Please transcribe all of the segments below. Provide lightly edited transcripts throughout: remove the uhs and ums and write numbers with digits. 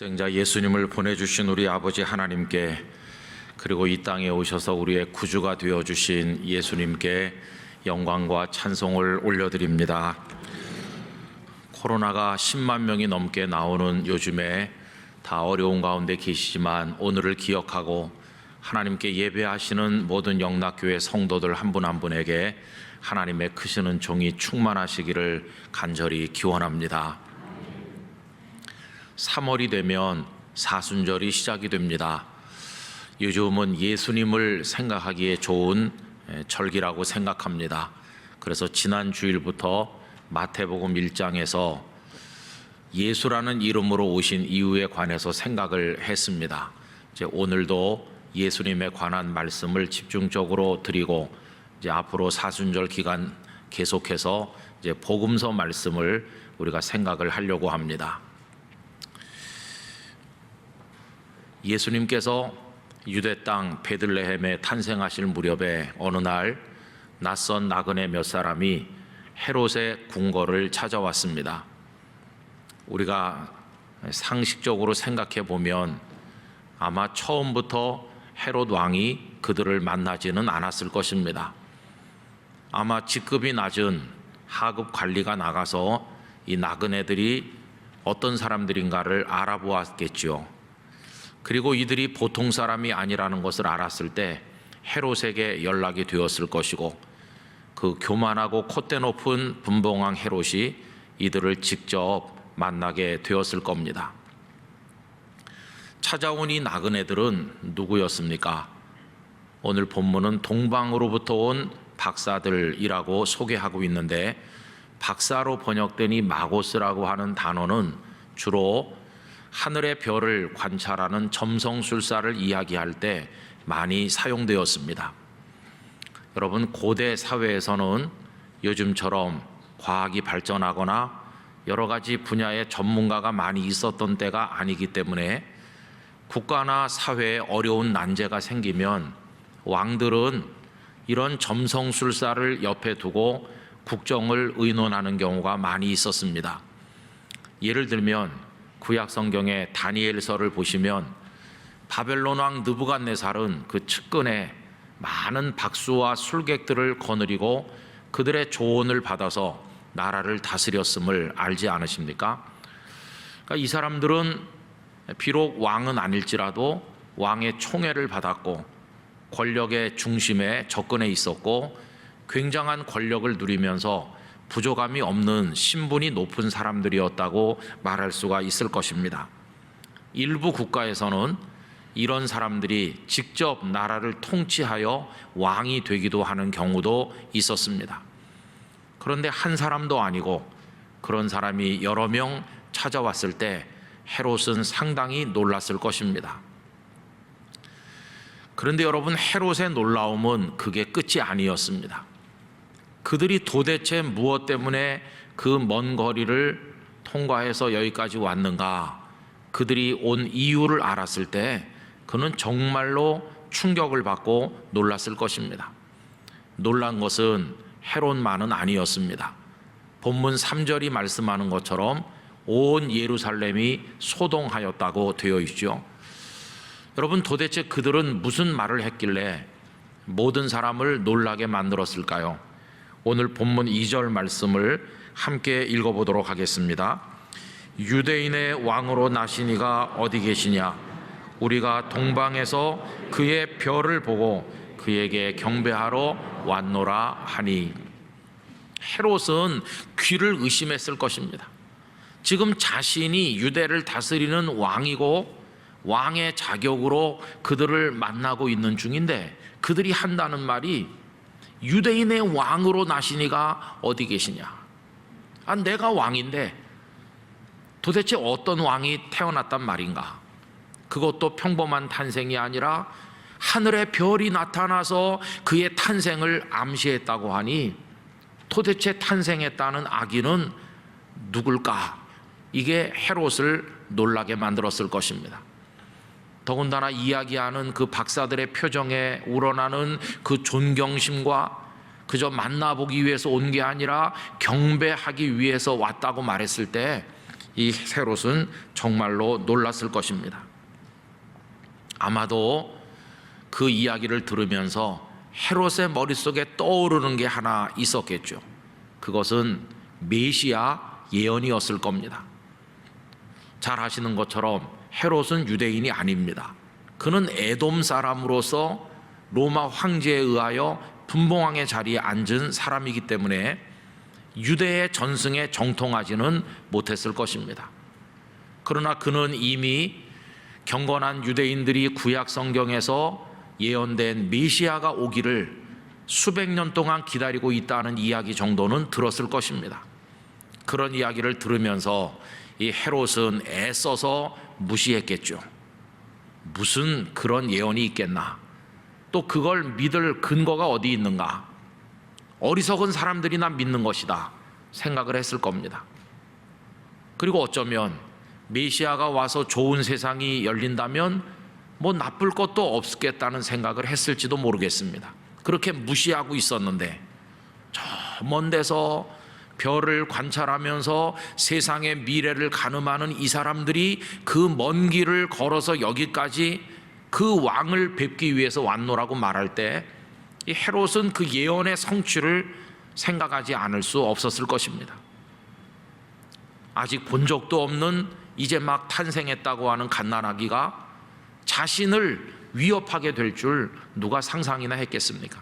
독생자 예수님을 보내주신 우리 아버지 하나님께, 그리고 이 땅에 오셔서 우리의 구주가 되어주신 예수님께 영광과 찬송을 올려드립니다. 코로나가 10만 명이 넘게 나오는 요즘에 다 어려운 가운데 계시지만 오늘을 기억하고 하나님께 예배하시는 모든 영락교회 성도들 한 분 한 분에게 하나님의 크신 은총이 충만하시기를 간절히 기원합니다. 3월이 되면 사순절이 시작이 됩니다. 요즘은 예수님을 생각하기에 좋은 절기라고 생각합니다. 그래서 지난 주일부터 마태복음 1장에서 예수라는 이름으로 오신 이유에 관해서 생각을 했습니다. 이제 오늘도 예수님에 관한 말씀을 집중적으로 드리고, 이제 앞으로 사순절 기간 계속해서 이제 복음서 말씀을 우리가 생각을 하려고 합니다. 예수님께서 유대 땅 베들레헴에 탄생하실 무렵에 어느 날 낯선 나그네 몇 사람이 헤롯의 궁궐을 찾아왔습니다. 우리가 상식적으로 생각해 보면 아마 처음부터 헤롯 왕이 그들을 만나지는 않았을 것입니다. 아마 직급이 낮은 하급 관리가 나가서 이 나그네들이 어떤 사람들인가를 알아보았겠지요. 그리고 이들이 보통 사람이 아니라는 것을 알았을 때 헤롯에게 연락이 되었을 것이고, 그 교만하고 콧대 높은 분봉왕 헤롯이 이들을 직접 만나게 되었을 겁니다. 찾아온 이 나그네들은 누구였습니까? 오늘 본문은 동방으로부터 온 박사들이라고 소개하고 있는데, 박사로 번역된 이 마고스라고 하는 단어는 주로 하늘의 별을 관찰하는 점성술사를 이야기할 때 많이 사용되었습니다. 여러분, 고대 사회에서는 요즘처럼 과학이 발전하거나 여러 가지 분야의 전문가가 많이 있었던 때가 아니기 때문에 국가나 사회에 어려운 난제가 생기면 왕들은 이런 점성술사를 옆에 두고 국정을 의논하는 경우가 많이 있었습니다. 예를 들면 구약 성경의 다니엘서를 보시면 바벨론 왕 느부갓네살은 그 측근에 많은 박수와 술객들을 거느리고 그들의 조언을 받아서 나라를 다스렸음을 알지 않으십니까? 그러니까 이 사람들은 비록 왕은 아닐지라도 왕의 총애를 받았고 권력의 중심에 접근해 있었고 굉장한 권력을 누리면서 부족함이 없는 신분이 높은 사람들이었다고 말할 수가 있을 것입니다. 일부 국가에서는 이런 사람들이 직접 나라를 통치하여 왕이 되기도 하는 경우도 있었습니다. 그런데 한 사람도 아니고 그런 사람이 여러 명 찾아왔을 때 헤롯은 상당히 놀랐을 것입니다. 그런데 여러분, 헤롯의 놀라움은 그게 끝이 아니었습니다. 그들이 도대체 무엇 때문에 그 먼 거리를 통과해서 여기까지 왔는가, 그들이 온 이유를 알았을 때 그는 정말로 충격을 받고 놀랐을 것입니다. 놀란 것은 헤롯만은 아니었습니다. 본문 3절이 말씀하는 것처럼 온 예루살렘이 소동하였다고 되어 있죠. 여러분, 도대체 그들은 무슨 말을 했길래 모든 사람을 놀라게 만들었을까요? 오늘 본문 2절 말씀을 함께 읽어보도록 하겠습니다. 유대인의 왕으로 나신 이가 어디 계시냐? 우리가 동방에서 그의 별을 보고 그에게 경배하러 왔노라 하니. 헤롯은 귀를 의심했을 것입니다. 지금 자신이 유대를 다스리는 왕이고 왕의 자격으로 그들을 만나고 있는 중인데 그들이 한다는 말이 유대인의 왕으로 나신 이가 어디 계시냐? 내가 왕인데 도대체 어떤 왕이 태어났단 말인가? 그것도 평범한 탄생이 아니라 하늘의 별이 나타나서 그의 탄생을 암시했다고 하니 도대체 탄생했다는 아기는 누굴까? 이게 헤롯을 놀라게 만들었을 것입니다. 더군다나 이야기하는 그 박사들의 표정에 우러나는 그 존경심과 그저 만나보기 위해서 온 게 아니라 경배하기 위해서 왔다고 말했을 때 이 헤롯은 정말로 놀랐을 것입니다. 아마도 그 이야기를 들으면서 헤롯의 머릿속에 떠오르는 게 하나 있었겠죠. 그것은 메시아 예언이었을 겁니다. 잘 아시는 것처럼 헤롯은 유대인이 아닙니다. 그는 에돔 사람으로서 로마 황제에 의하여 분봉왕의 자리에 앉은 사람이기 때문에 유대의 전승에 정통하지는 못했을 것입니다. 그러나 그는 이미 경건한 유대인들이 구약 성경에서 예언된 메시아가 오기를 수백 년 동안 기다리고 있다는 이야기 정도는 들었을 것입니다. 그런 이야기를 들으면서 이 헤롯은 애써서 무시했겠죠. 무슨 그런 예언이 있겠나? 또 그걸 믿을 근거가 어디 있는가? 어리석은 사람들이나 믿는 것이다 생각을 했을 겁니다. 그리고 어쩌면 메시아가 와서 좋은 세상이 열린다면 뭐 나쁠 것도 없겠다는 생각을 했을지도 모르겠습니다. 그렇게 무시하고 있었는데 저 먼 데서 별을 관찰하면서 세상의 미래를 가늠하는 이 사람들이 그 먼 길을 걸어서 여기까지 그 왕을 뵙기 위해서 왔노라고 말할 때 이 헤롯은 그 예언의 성취를 생각하지 않을 수 없었을 것입니다. 아직 본 적도 없는 이제 막 탄생했다고 하는 갓난아기가 자신을 위협하게 될 줄 누가 상상이나 했겠습니까?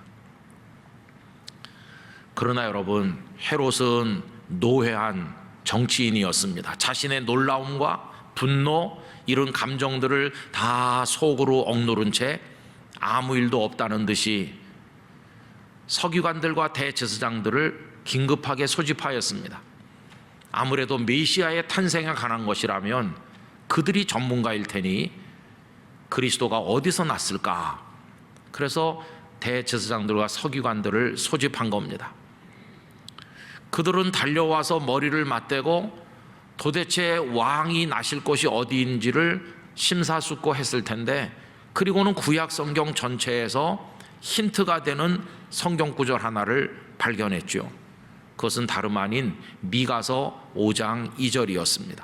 그러나 여러분, 헤롯은 노회한 정치인이었습니다. 자신의 놀라움과 분노 이런 감정들을 다 속으로 억누른 채 아무 일도 없다는 듯이 서기관들과 대제사장들을 긴급하게 소집하였습니다. 아무래도 메시아의 탄생에 관한 것이라면 그들이 전문가일 테니 그리스도가 어디서 났을까? 그래서 대제사장들과 서기관들을 소집한 겁니다. 그들은 달려와서 머리를 맞대고 도대체 왕이 나실 곳이 어디인지를 심사숙고했을 텐데, 그리고는 구약 성경 전체에서 힌트가 되는 성경 구절 하나를 발견했죠. 그것은 다름 아닌 미가서 5장 2절이었습니다.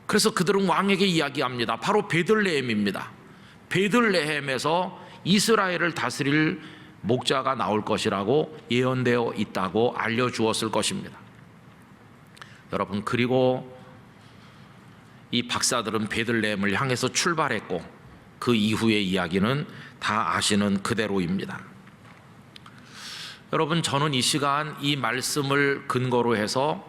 그래서 그들은 왕에게 이야기합니다. 바로 베들레헴입니다. 베들레헴에서 이스라엘을 다스릴 목자가 나올 것이라고 예언되어 있다고 알려주었을 것입니다. 여러분, 그리고 이 박사들은 베들레헴을 향해서 출발했고 그 이후의 이야기는 다 아시는 그대로입니다. 여러분, 저는 이 시간 이 말씀을 근거로 해서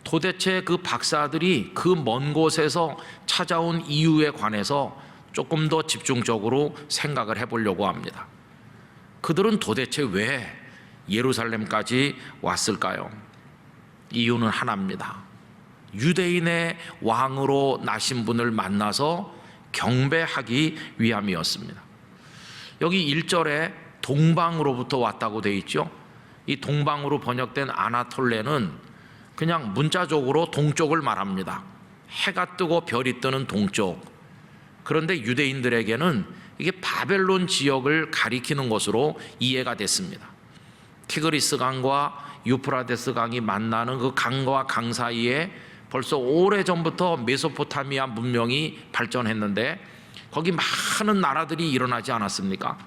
도대체 그 박사들이 그 먼 곳에서 찾아온 이유에 관해서 조금 더 집중적으로 생각을 해보려고 합니다. 그들은 도대체 왜 예루살렘까지 왔을까요? 이유는 하나입니다. 유대인의 왕으로 나신 분을 만나서 경배하기 위함이었습니다. 여기 1절에 동방으로부터 왔다고 되어 있죠. 이 동방으로 번역된 아나톨레는 그냥 문자적으로 동쪽을 말합니다. 해가 뜨고 별이 뜨는 동쪽. 그런데 유대인들에게는 이게 바벨론 지역을 가리키는 것으로 이해가 됐습니다. 티그리스 강과 유프라데스 강이 만나는 그 강과 강 사이에 벌써 오래전부터 메소포타미아 문명이 발전했는데 거기 많은 나라들이 일어나지 않았습니까?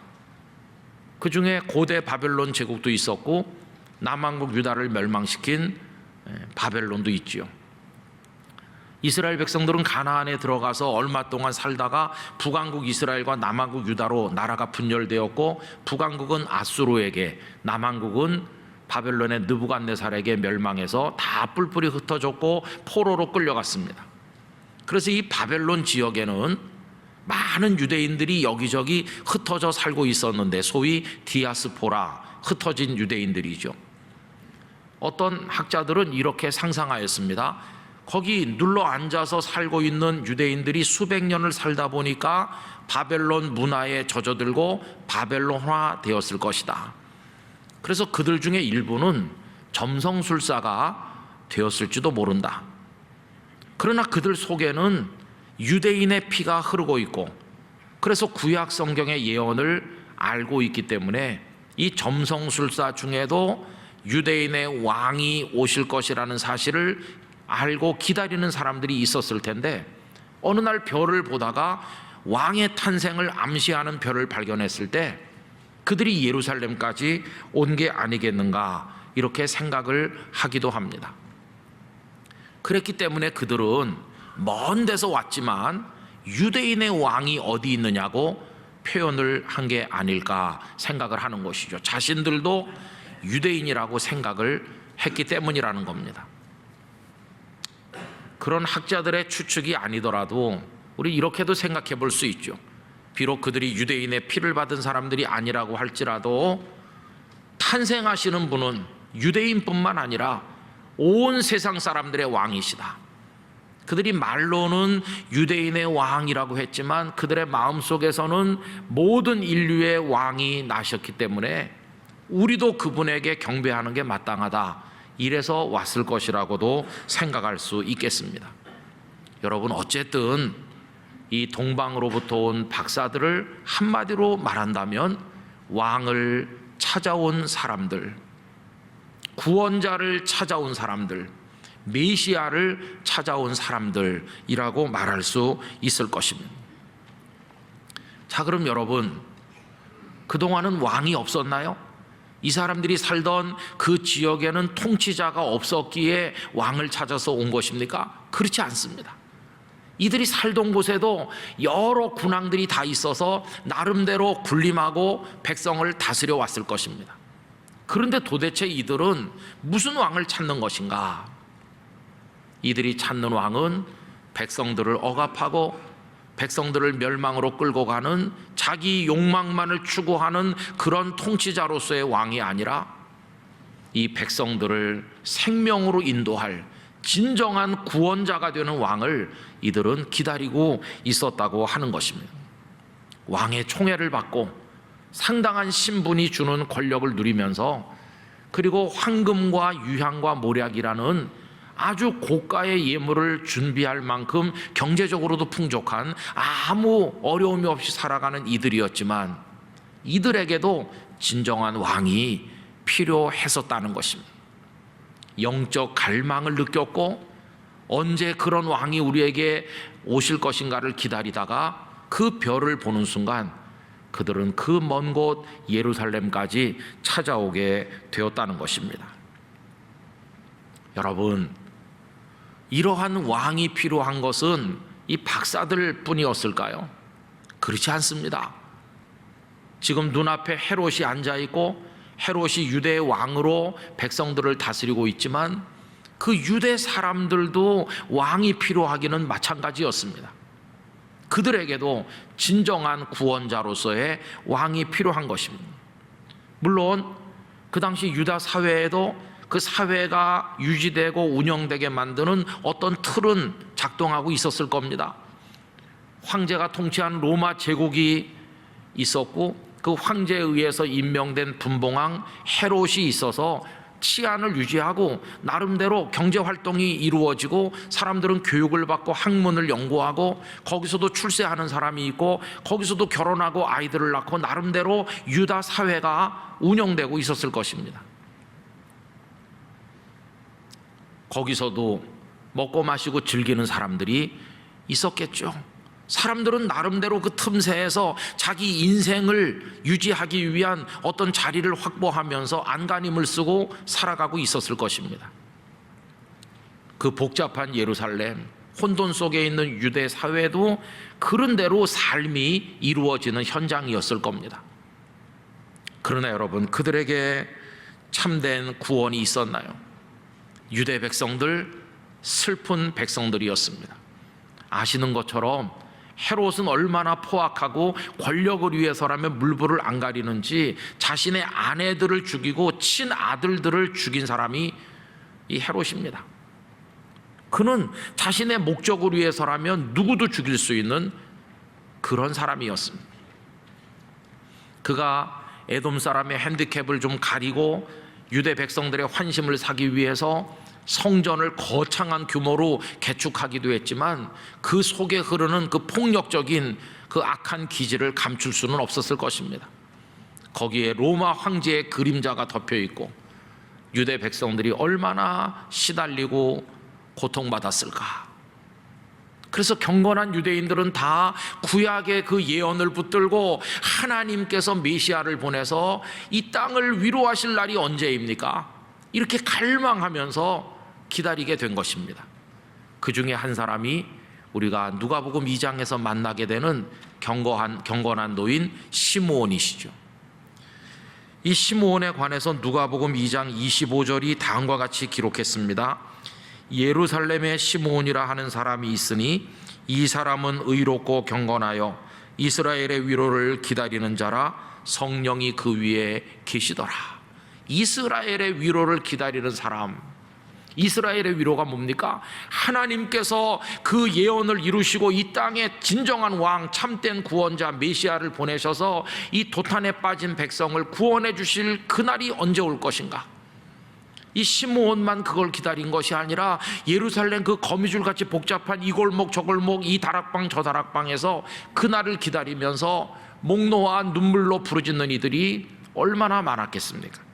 그 중에 고대 바벨론 제국도 있었고 남왕국 유다를 멸망시킨 바벨론도 있지요. 이스라엘 백성들은 가나안에 들어가서 얼마 동안 살다가 북왕국 이스라엘과 남왕국 유다로 나라가 분열되었고, 북왕국은 아수르에게, 남왕국은 바벨론의 느부갓네살에게 멸망해서 다 뿔뿔이 흩어졌고 포로로 끌려갔습니다. 그래서 이 바벨론 지역에는 많은 유대인들이 여기저기 흩어져 살고 있었는데, 소위 디아스포라, 흩어진 유대인들이죠. 어떤 학자들은 이렇게 상상하였습니다. 거기 눌러 앉아서 살고 있는 유대인들이 수백 년을 살다 보니까 바벨론 문화에 젖어들고 바벨론화 되었을 것이다. 그래서 그들 중에 일부는 점성술사가 되었을지도 모른다. 그러나 그들 속에는 유대인의 피가 흐르고 있고, 그래서 구약 성경의 예언을 알고 있기 때문에 이 점성술사 중에도 유대인의 왕이 오실 것이라는 사실을 알고 기다리는 사람들이 있었을 텐데 어느 날 별을 보다가 왕의 탄생을 암시하는 별을 발견했을 때 그들이 예루살렘까지 온 게 아니겠는가 이렇게 생각을 하기도 합니다. 그랬기 때문에 그들은 먼 데서 왔지만 유대인의 왕이 어디 있느냐고 표현을 한 게 아닐까 생각을 하는 것이죠. 자신들도 유대인이라고 생각을 했기 때문이라는 겁니다. 그런 학자들의 추측이 아니더라도 우리 이렇게도 생각해 볼 수 있죠. 비록 그들이 유대인의 피를 받은 사람들이 아니라고 할지라도 탄생하시는 분은 유대인뿐만 아니라 온 세상 사람들의 왕이시다. 그들이 말로는 유대인의 왕이라고 했지만 그들의 마음속에서는 모든 인류의 왕이 나셨기 때문에 우리도 그분에게 경배하는 게 마땅하다. 이래서 왔을 것이라고도 생각할 수 있겠습니다. 여러분, 어쨌든 이 동방으로부터 온 박사들을 한마디로 말한다면 왕을 찾아온 사람들, 구원자를 찾아온 사람들, 메시아를 찾아온 사람들이라고 말할 수 있을 것입니다. 자, 그럼 여러분, 그동안은 왕이 없었나요? 이 사람들이 살던 그 지역에는 통치자가 없었기에 왕을 찾아서 온 것입니까? 그렇지 않습니다. 이들이 살던 곳에도 여러 군왕들이 다 있어서 나름대로 군림하고 백성을 다스려 왔을 것입니다. 그런데 도대체 이들은 무슨 왕을 찾는 것인가? 이들이 찾는 왕은 백성들을 억압하고 백성들을 멸망으로 끌고 가는 자기 욕망만을 추구하는 그런 통치자로서의 왕이 아니라 이 백성들을 생명으로 인도할 진정한 구원자가 되는 왕을 이들은 기다리고 있었다고 하는 것입니다. 왕의 총애를 받고 상당한 신분이 주는 권력을 누리면서 그리고 황금과 유향과 모략이라는 아주 고가의 예물을 준비할 만큼 경제적으로도 풍족한 아무 어려움이 없이 살아가는 이들이었지만 이들에게도 진정한 왕이 필요했었다는 것입니다. 영적 갈망을 느꼈고 언제 그런 왕이 우리에게 오실 것인가를 기다리다가 그 별을 보는 순간 그들은 그 먼 곳 예루살렘까지 찾아오게 되었다는 것입니다. 여러분, 이러한 왕이 필요한 것은 이 박사들 뿐이었을까요? 그렇지 않습니다. 지금 눈앞에 헤롯이 앉아있고 헤롯이 유대의 왕으로 백성들을 다스리고 있지만 그 유대 사람들도 왕이 필요하기는 마찬가지였습니다. 그들에게도 진정한 구원자로서의 왕이 필요한 것입니다. 물론 그 당시 유다 사회에도 그 사회가 유지되고 운영되게 만드는 어떤 틀은 작동하고 있었을 겁니다. 황제가 통치한 로마 제국이 있었고 그 황제에 의해서 임명된 분봉왕 헤롯이 있어서 치안을 유지하고 나름대로 경제활동이 이루어지고 사람들은 교육을 받고 학문을 연구하고 거기서도 출세하는 사람이 있고 거기서도 결혼하고 아이들을 낳고 나름대로 유다 사회가 운영되고 있었을 것입니다. 거기서도 먹고 마시고 즐기는 사람들이 있었겠죠. 사람들은 나름대로 그 틈새에서 자기 인생을 유지하기 위한 어떤 자리를 확보하면서 안간힘을 쓰고 살아가고 있었을 것입니다. 그 복잡한 예루살렘, 혼돈 속에 있는 유대 사회도 그런 대로 삶이 이루어지는 현장이었을 겁니다. 그러나 여러분, 그들에게 참된 구원이 있었나요? 유대 백성들, 슬픈 백성들이었습니다. 아시는 것처럼 헤롯은 얼마나 포악하고 권력을 위해서라면 물불을 안 가리는지 자신의 아내들을 죽이고 친아들들을 죽인 사람이 이 헤롯입니다. 그는 자신의 목적을 위해서라면 누구도 죽일 수 있는 그런 사람이었습니다. 그가 에돔 사람의 핸디캡을 좀 가리고 유대 백성들의 환심을 사기 위해서 성전을 거창한 규모로 개축하기도 했지만 그 속에 흐르는 그 폭력적인 그 악한 기질을 감출 수는 없었을 것입니다. 거기에 로마 황제의 그림자가 덮여 있고 유대 백성들이 얼마나 시달리고 고통받았을까? 그래서 경건한 유대인들은 다 구약의 그 예언을 붙들고 하나님께서 메시아를 보내서 이 땅을 위로하실 날이 언제입니까? 이렇게 갈망하면서 기다리게 된 것입니다. 그 중에 한 사람이 우리가 누가복음 2장에서 만나게 되는 경건한 노인 시므온이시죠. 이 시므온에 관해서 누가복음 2장 25절이 다음과 같이 기록했습니다. 예루살렘에 시므온이라 하는 사람이 있으니 이 사람은 의롭고 경건하여 이스라엘의 위로를 기다리는 자라 성령이 그 위에 계시더라. 이스라엘의 위로를 기다리는 사람, 이스라엘의 위로가 뭡니까? 하나님께서 그 예언을 이루시고 이 땅에 진정한 왕, 참된 구원자 메시아를 보내셔서 이 도탄에 빠진 백성을 구원해 주실 그날이 언제 올 것인가? 이 시므온만 그걸 기다린 것이 아니라 예루살렘 그 거미줄같이 복잡한 이 골목 저 골목 이 다락방 저 다락방에서 그날을 기다리면서 목 놓아 눈물로 부르짖는 이들이 얼마나 많았겠습니까?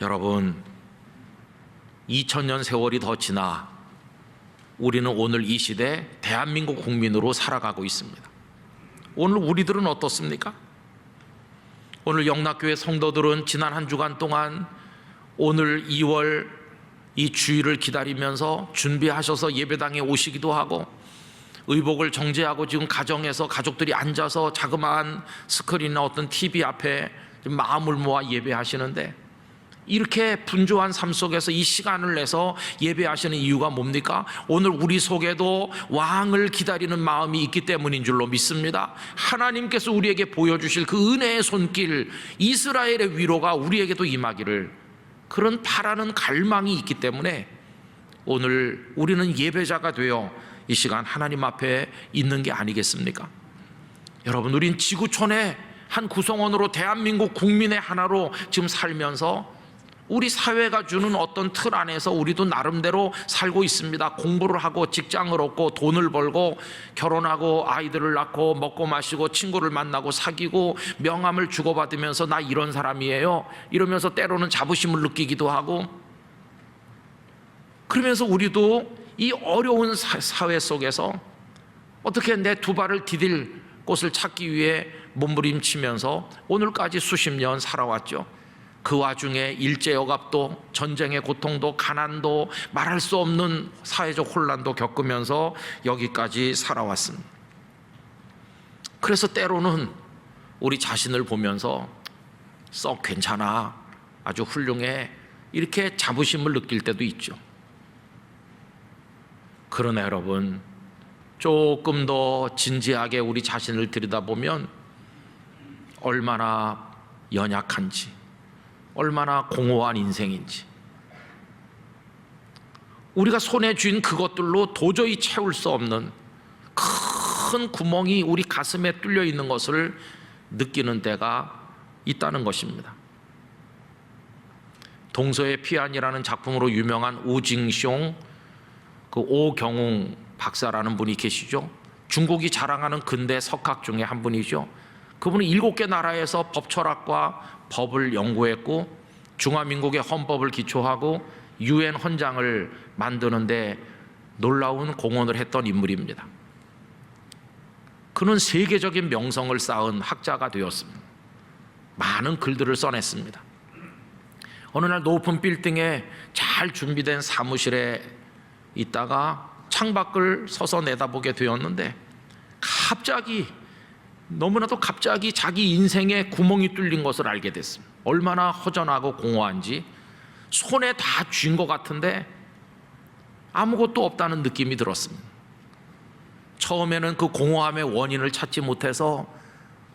여러분, 2000년 세월이 더 지나 우리는 오늘 이 시대 대한민국 국민으로 살아가고 있습니다. 오늘 우리들은 어떻습니까? 오늘 영락교회 성도들은 지난 한 주간 동안 오늘 2월 이 주일을 기다리면서 준비하셔서 예배당에 오시기도 하고 의복을 정제하고 지금 가정에서 가족들이 앉아서 자그마한 스크린이나 어떤 TV 앞에 마음을 모아 예배하시는데, 이렇게 분주한 삶 속에서 이 시간을 내서 예배하시는 이유가 뭡니까? 오늘 우리 속에도 왕을 기다리는 마음이 있기 때문인 줄로 믿습니다. 하나님께서 우리에게 보여주실 그 은혜의 손길, 이스라엘의 위로가 우리에게도 임하기를, 그런 바라는 갈망이 있기 때문에 오늘 우리는 예배자가 되어 이 시간 하나님 앞에 있는 게 아니겠습니까? 여러분, 우린 지구촌의 한 구성원으로 대한민국 국민의 하나로 지금 살면서 우리 사회가 주는 어떤 틀 안에서 우리도 나름대로 살고 있습니다. 공부를 하고 직장을 얻고 돈을 벌고 결혼하고 아이들을 낳고 먹고 마시고 친구를 만나고 사귀고 명함을 주고받으면서 나 이런 사람이에요 이러면서 때로는 자부심을 느끼기도 하고, 그러면서 우리도 이 어려운 사회 속에서 어떻게 내 두 발을 디딜 곳을 찾기 위해 몸부림치면서 오늘까지 수십 년 살아왔죠. 그 와중에 일제역압도, 전쟁의 고통도, 가난도, 말할 수 없는 사회적 혼란도 겪으면서 여기까지 살아왔습니다. 그래서 때로는 우리 자신을 보면서 썩 괜찮아, 아주 훌륭해, 이렇게 자부심을 느낄 때도 있죠. 그러나 여러분, 조금 더 진지하게 우리 자신을 들여다보면 얼마나 연약한지, 얼마나 공허한 인생인지, 우리가 손에 쥔 그것들로 도저히 채울 수 없는 큰 구멍이 우리 가슴에 뚫려 있는 것을 느끼는 때가 있다는 것입니다. 동서의 피안이라는 작품으로 유명한 우징숑, 그 오경웅 박사라는 분이 계시죠. 중국이 자랑하는 근대 석학 중에 한 분이죠. 그분은 7개 나라에서 법철학과 법을 연구했고 중화민국의 헌법을 기초하고 UN 헌장을 만드는데 놀라운 공헌을 했던 인물입니다. 그는 세계적인 명성을 쌓은 학자가 되었습니다. 많은 글들을 써냈습니다. 어느 날 높은 빌딩에 잘 준비된 사무실에 있다가 창밖을 서서 내다보게 되었는데 갑자기, 너무나도 갑자기 자기 인생에 구멍이 뚫린 것을 알게 됐습니다. 얼마나 허전하고 공허한지, 손에 다 쥔 것 같은데 아무것도 없다는 느낌이 들었습니다. 처음에는 그 공허함의 원인을 찾지 못해서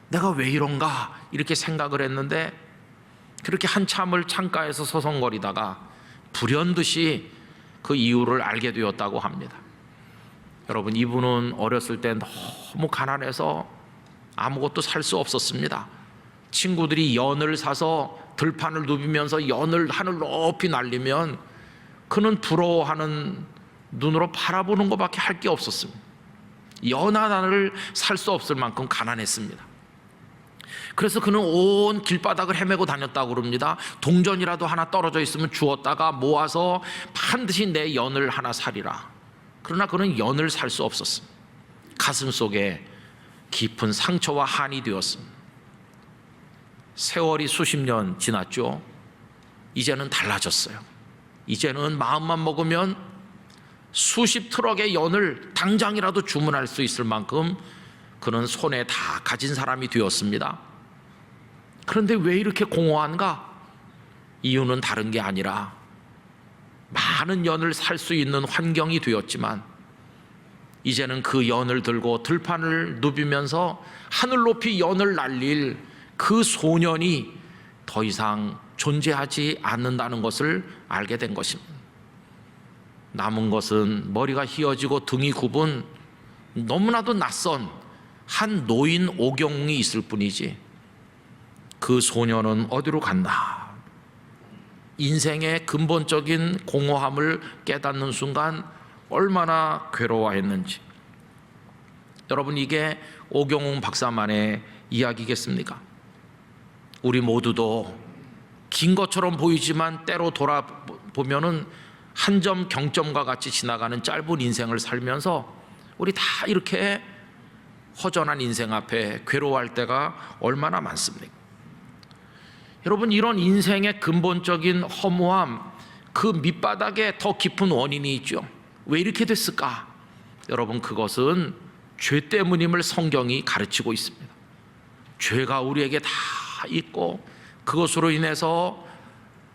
내가 왜 이런가 이렇게 생각을 했는데, 그렇게 한참을 창가에서 서성거리다가 불현듯이 그 이유를 알게 되었다고 합니다. 여러분, 이분은 어렸을 때 너무 가난해서 아무것도 살 수 없었습니다. 친구들이 연을 사서 들판을 누비면서 연을 하늘 높이 날리면 그는 부러워하는 눈으로 바라보는 것밖에 할 게 없었습니다. 연 하나를 살 수 없을 만큼 가난했습니다. 그래서 그는 온 길바닥을 헤매고 다녔다고 그럽니다. 동전이라도 하나 떨어져 있으면 주었다가 모아서 반드시 내 연을 하나 사리라. 그러나 그는 연을 살 수 없었습니다. 가슴 속에 깊은 상처와 한이 되었습니다. 세월이 수십 년 지났죠. 이제는 달라졌어요. 이제는 마음만 먹으면 수십 트럭의 연을 당장이라도 주문할 수 있을 만큼 그는 손에 다 가진 사람이 되었습니다. 그런데 왜 이렇게 공허한가? 이유는 다른 게 아니라 많은 연을 살 수 있는 환경이 되었지만 이제는 그 연을 들고 들판을 누비면서 하늘 높이 연을 날릴 그 소년이 더 이상 존재하지 않는다는 것을 알게 된 것입니다. 남은 것은 머리가 휘어지고 등이 굽은 너무나도 낯선 한 노인 오경웅이 있을 뿐이지 그 소년은 어디로 갔나? 인생의 근본적인 공허함을 깨닫는 순간 얼마나 괴로워했는지. 여러분, 이게 오경웅 박사만의 이야기겠습니까? 우리 모두도 긴 것처럼 보이지만 때로 돌아보면은 한 점 경점과 같이 지나가는 짧은 인생을 살면서 우리 다 이렇게 허전한 인생 앞에 괴로워할 때가 얼마나 많습니까? 여러분, 이런 인생의 근본적인 허무함, 그 밑바닥에 더 깊은 원인이 있죠. 왜 이렇게 됐을까? 여러분, 그것은 죄 때문임을 성경이 가르치고 있습니다. 죄가 우리에게 다 있고 그것으로 인해서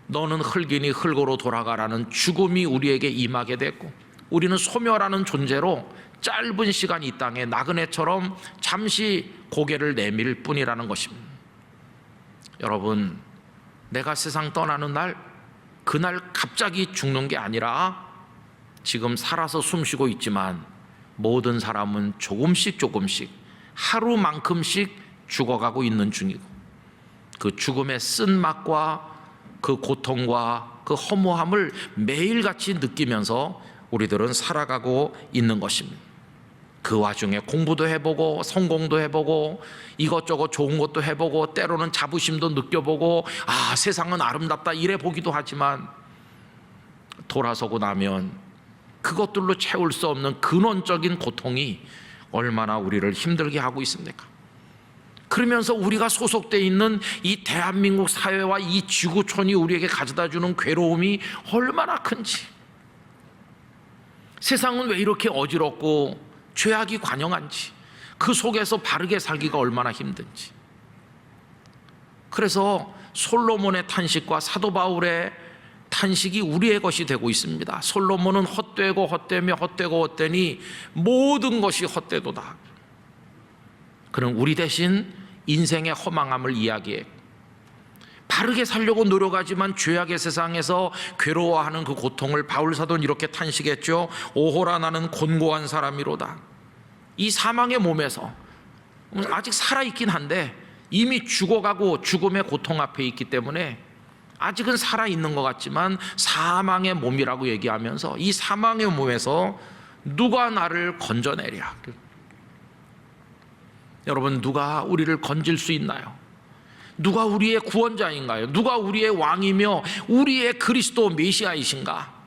너는 흙이니 흙으로 돌아가라는 죽음이 우리에게 임하게 됐고 우리는 소멸하는 존재로 짧은 시간 이 땅에 나그네처럼 잠시 고개를 내밀 뿐이라는 것입니다. 여러분, 내가 세상 떠나는 날, 그날 갑자기 죽는 게 아니라 지금 살아서 숨쉬고 있지만 모든 사람은 조금씩 하루만큼씩 죽어가고 있는 중이고 그 죽음의 쓴맛과 그 고통과 그 허무함을 매일같이 느끼면서 우리들은 살아가고 있는 것입니다. 그 와중에 공부도 해보고 성공도 해보고 이것저것 좋은 것도 해보고 때로는 자부심도 느껴보고 세상은 아름답다 이래 보기도 하지만 돌아서고 나면 그것들로 채울 수 없는 근원적인 고통이 얼마나 우리를 힘들게 하고 있습니까? 그러면서 우리가 소속되어 있는 이 대한민국 사회와 이 지구촌이 우리에게 가져다주는 괴로움이 얼마나 큰지, 세상은 왜 이렇게 어지럽고 죄악이 관영한지, 그 속에서 바르게 살기가 얼마나 힘든지. 그래서 솔로몬의 탄식과 사도 바울의 탄식이 우리의 것이 되고 있습니다. 솔로몬은 헛되고 헛되며 헛되고 헛되니 모든 것이 헛되도다. 그는 우리 대신 인생의 허망함을 이야기해 바르게 살려고 노력하지만 죄악의 세상에서 괴로워하는 그 고통을 바울 사도는 이렇게 탄식했죠. 오호라, 나는 곤고한 사람이로다. 이 사망의 몸에서 아직 살아있긴 한데 이미 죽어가고 죽음의 고통 앞에 있기 때문에 아직은 살아있는 것 같지만 사망의 몸이라고 얘기하면서 이 사망의 몸에서 누가 나를 건져내랴. 여러분, 누가 우리를 건질 수 있나요? 누가 우리의 구원자인가요? 누가 우리의 왕이며 우리의 그리스도 메시아이신가?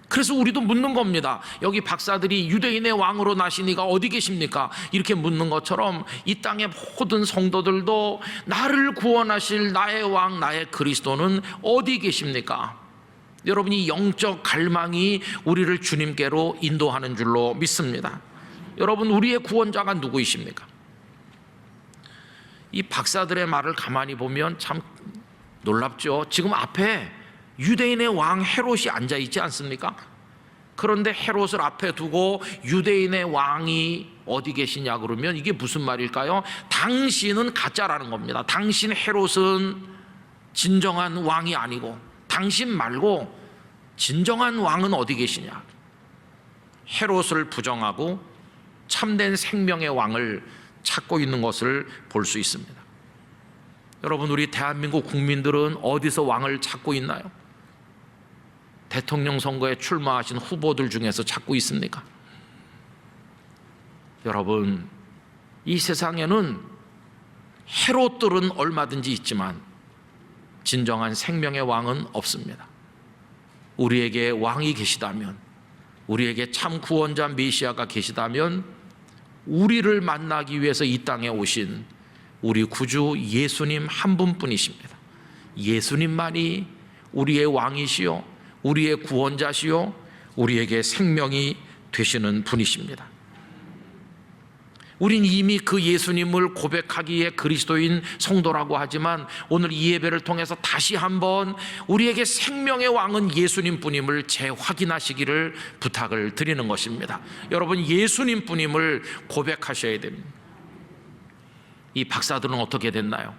그래서 우리도 묻는 겁니다. 여기 박사들이 유대인의 왕으로 나시니가 어디 계십니까? 이렇게 묻는 것처럼 이 땅의 모든 성도들도 나를 구원하실 나의 왕, 나의 그리스도는 어디 계십니까? 여러분이 영적 갈망이 우리를 주님께로 인도하는 줄로 믿습니다. 여러분, 우리의 구원자가 누구이십니까? 이 박사들의 말을 가만히 보면 참 놀랍죠. 지금 앞에 유대인의 왕 헤롯이 앉아있지 않습니까? 그런데 헤롯을 앞에 두고 유대인의 왕이 어디 계시냐 그러면 이게 무슨 말일까요? 당신은 가짜라는 겁니다. 당신 헤롯은 진정한 왕이 아니고 당신 말고 진정한 왕은 어디 계시냐. 헤롯을 부정하고 참된 생명의 왕을 찾고 있는 것을 볼 수 있습니다. 여러분, 우리 대한민국 국민들은 어디서 왕을 찾고 있나요? 대통령 선거에 출마하신 후보들 중에서 찾고 있습니까? 여러분, 이 세상에는 헤롯들은 얼마든지 있지만 진정한 생명의 왕은 없습니다. 우리에게 왕이 계시다면, 우리에게 참 구원자 메시아가 계시다면 우리를 만나기 위해서 이 땅에 오신 우리 구주 예수님 한 분뿐이십니다. 예수님만이 우리의 왕이시요, 우리의 구원자시요, 우리에게 생명이 되시는 분이십니다. 우린 이미 그 예수님을 고백하기에 그리스도인 성도라고 하지만 오늘 이 예배를 통해서 다시 한번 우리에게 생명의 왕은 예수님뿐임을 재확인하시기를 부탁을 드리는 것입니다. 여러분, 예수님뿐임을 고백하셔야 됩니다. 이 박사들은 어떻게 됐나요?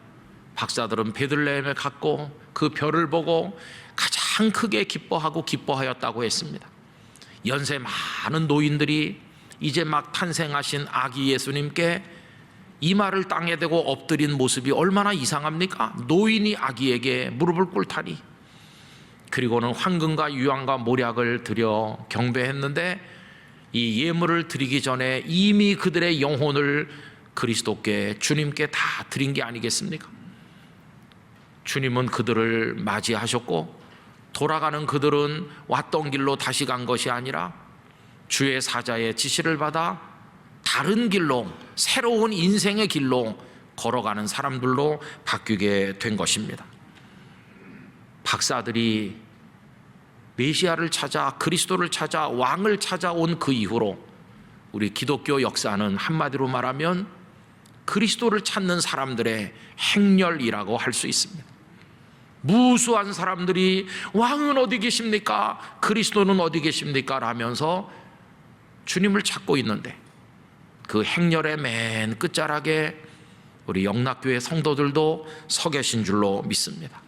박사들은 베들레헴에 갔고 그 별을 보고 가장 크게 기뻐하였다고 했습니다. 연세 많은 노인들이 이제 막 탄생하신 아기 예수님께 이마를 땅에 대고 엎드린 모습이 얼마나 이상합니까? 노인이 아기에게 무릎을 꿇다니. 그리고는 황금과 유황과 모략을 드려 경배했는데 이 예물을 드리기 전에 이미 그들의 영혼을 그리스도께, 주님께 다 드린 게 아니겠습니까? 주님은 그들을 맞이하셨고 돌아가는 그들은 왔던 길로 다시 간 것이 아니라 주의 사자의 지시를 받아 다른 길로, 새로운 인생의 길로 걸어가는 사람들로 바뀌게 된 것입니다. 박사들이 메시아를 찾아, 그리스도를 찾아, 왕을 찾아온 그 이후로 우리 기독교 역사는 한마디로 말하면 그리스도를 찾는 사람들의 행렬이라고 할 수 있습니다. 무수한 사람들이 왕은 어디 계십니까? 그리스도는 어디 계십니까? 라면서 주님을 찾고 있는데 그 행렬의 맨 끝자락에 우리 영락교회 성도들도 서 계신 줄로 믿습니다.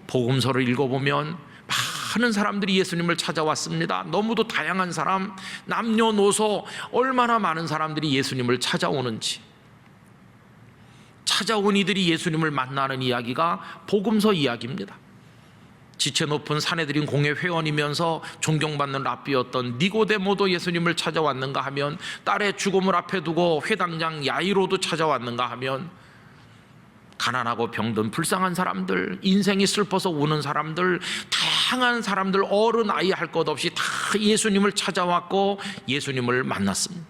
복음서를 읽어보면 많은 사람들이 예수님을 찾아왔습니다. 너무도 다양한 사람, 남녀노소 얼마나 많은 사람들이 예수님을 찾아오는지, 찾아온 이들이 예수님을 만나는 이야기가 복음서 이야기입니다. 지체 높은 사내들인 공회 회원이면서 존경받는 랍비였던 니고데모도 예수님을 찾아왔는가 하면, 딸의 죽음을 앞에 두고 회당장 야이로도 찾아왔는가 하면, 가난하고 병든 불쌍한 사람들, 인생이 슬퍼서 우는 사람들, 다양한 사람들, 어른 아이 할 것 없이 다 예수님을 찾아왔고 예수님을 만났습니다.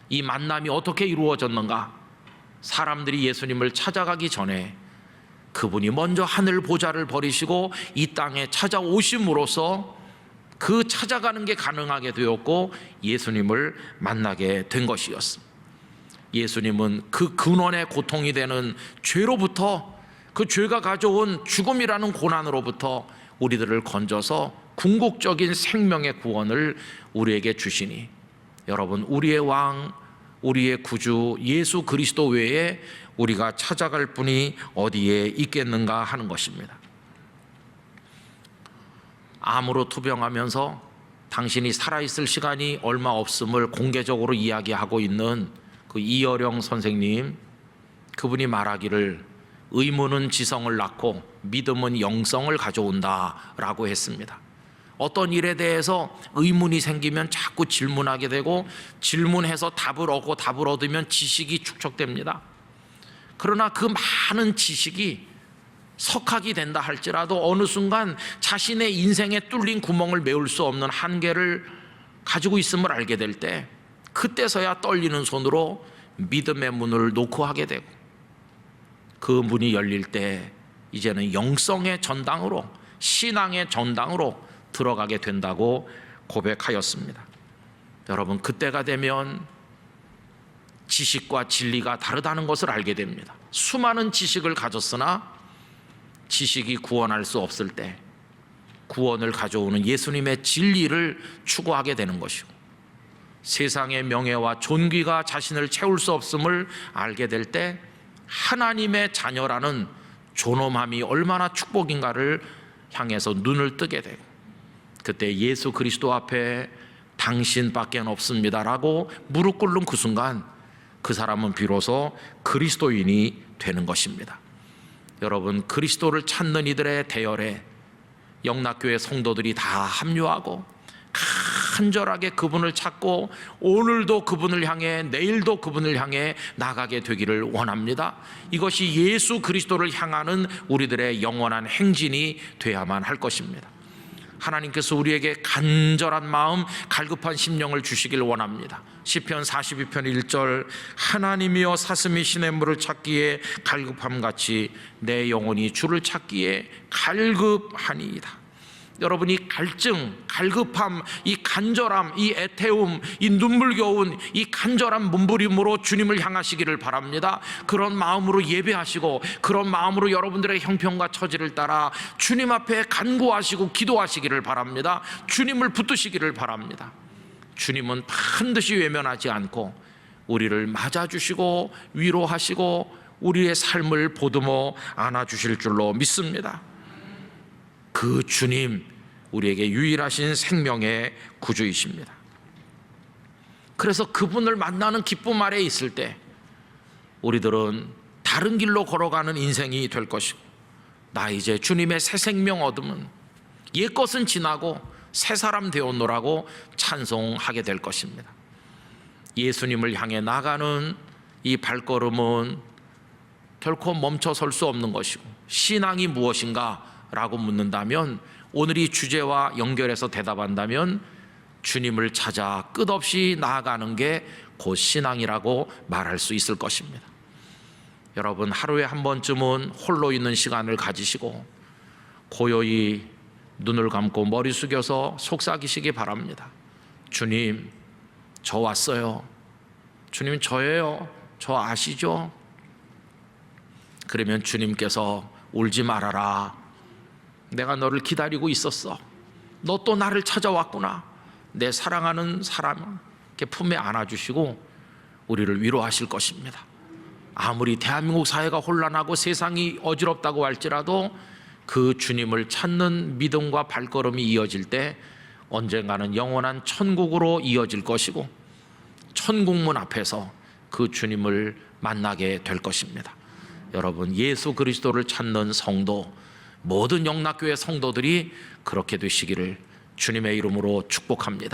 이 만남이 어떻게 이루어졌는가? 사람들이 예수님을 찾아가기 전에 그분이 먼저 하늘 보좌를 버리시고 이 땅에 찾아오심으로써 그 찾아가는 게 가능하게 되었고 예수님을 만나게 된 것이었습니다. 예수님은 그 근원의 고통이 되는 죄로부터, 그 죄가 가져온 죽음이라는 고난으로부터 우리들을 건져서 궁극적인 생명의 구원을 우리에게 주시니, 여러분, 우리의 왕, 우리의 구주 예수 그리스도 외에 우리가 찾아갈 분이 어디에 있겠는가 하는 것입니다. 암으로 투병하면서 당신이 살아있을 시간이 얼마 없음을 공개적으로 이야기하고 있는 그 이어령 선생님, 그분이 말하기를 의문은 지성을 낳고 믿음은 영성을 가져온다라고 했습니다. 어떤 일에 대해서 의문이 생기면 자꾸 질문하게 되고, 질문해서 답을 얻고 답을 얻으면 지식이 축적됩니다. 그러나 그 많은 지식이 석학이 된다 할지라도 어느 순간 자신의 인생에 뚫린 구멍을 메울 수 없는 한계를 가지고 있음을 알게 될 때, 그때서야 떨리는 손으로 믿음의 문을 놓고 하게 되고, 그 문이 열릴 때 이제는 영성의 전당으로, 신앙의 전당으로 들어가게 된다고 고백하였습니다. 여러분, 그때가 되면 지식과 진리가 다르다는 것을 알게 됩니다. 수많은 지식을 가졌으나 지식이 구원할 수 없을 때 구원을 가져오는 예수님의 진리를 추구하게 되는 것이고, 세상의 명예와 존귀가 자신을 채울 수 없음을 알게 될 때 하나님의 자녀라는 존엄함이 얼마나 축복인가를 향해서 눈을 뜨게 되고, 그때 예수 그리스도 앞에 당신밖에 없습니다라고 무릎 꿇는 그 순간 그 사람은 비로소 그리스도인이 되는 것입니다. 여러분, 그리스도를 찾는 이들의 대열에 영락교회 성도들이 다 합류하고 간절하게 그분을 찾고 오늘도 그분을 향해 내일도 그분을 향해 나가게 되기를 원합니다. 이것이 예수 그리스도를 향하는 우리들의 영원한 행진이 돼야만 할 것입니다. 하나님께서 우리에게 간절한 마음, 갈급한 심령을 주시길 원합니다. 시편 42편 1절, 하나님이여 사슴이 시냇물을 찾기에 갈급함같이 내 영혼이 주를 찾기에 갈급하니이다. 여러분이 갈증, 갈급함, 이 간절함, 이 애태움, 이 눈물겨운 이 간절한 몸부림으로 주님을 향하시기를 바랍니다. 그런 마음으로 예배하시고 그런 마음으로 여러분들의 형편과 처지를 따라 주님 앞에 간구하시고 기도하시기를 바랍니다. 주님을 붙드시기를 바랍니다. 주님은 반드시 외면하지 않고 우리를 맞아주시고 위로하시고 우리의 삶을 보듬어 안아주실 줄로 믿습니다. 그 주님, 우리에게 유일하신 생명의 구주이십니다. 그래서 그분을 만나는 기쁨 아래에 있을 때 우리들은 다른 길로 걸어가는 인생이 될 것이고, 나 이제 주님의 새 생명 얻으면 옛것은 지나고 새 사람 되었노라고 찬송하게 될 것입니다. 예수님을 향해 나가는 이 발걸음은 결코 멈춰 설 수 없는 것이고, 신앙이 무엇인가? 라고 묻는다면, 오늘 이 주제와 연결해서 대답한다면 주님을 찾아 끝없이 나아가는 게 곧 신앙이라고 말할 수 있을 것입니다. 여러분, 하루에 한 번쯤은 홀로 있는 시간을 가지시고 고요히 눈을 감고 머리 숙여서 속삭이시기 바랍니다. 주님, 저 왔어요. 주님, 저예요. 저 아시죠? 그러면 주님께서 울지 말아라. 내가 너를 기다리고 있었어. 너 또 나를 찾아왔구나. 내 사랑하는 사람, 이렇게 품에 안아주시고 우리를 위로하실 것입니다. 아무리 대한민국 사회가 혼란하고 세상이 어지럽다고 할지라도 그 주님을 찾는 믿음과 발걸음이 이어질 때 언젠가는 영원한 천국으로 이어질 것이고, 천국문 앞에서 그 주님을 만나게 될 것입니다. 여러분, 예수 그리스도를 찾는 성도, 모든 영락교회 성도들이 그렇게 되시기를 주님의 이름으로 축복합니다.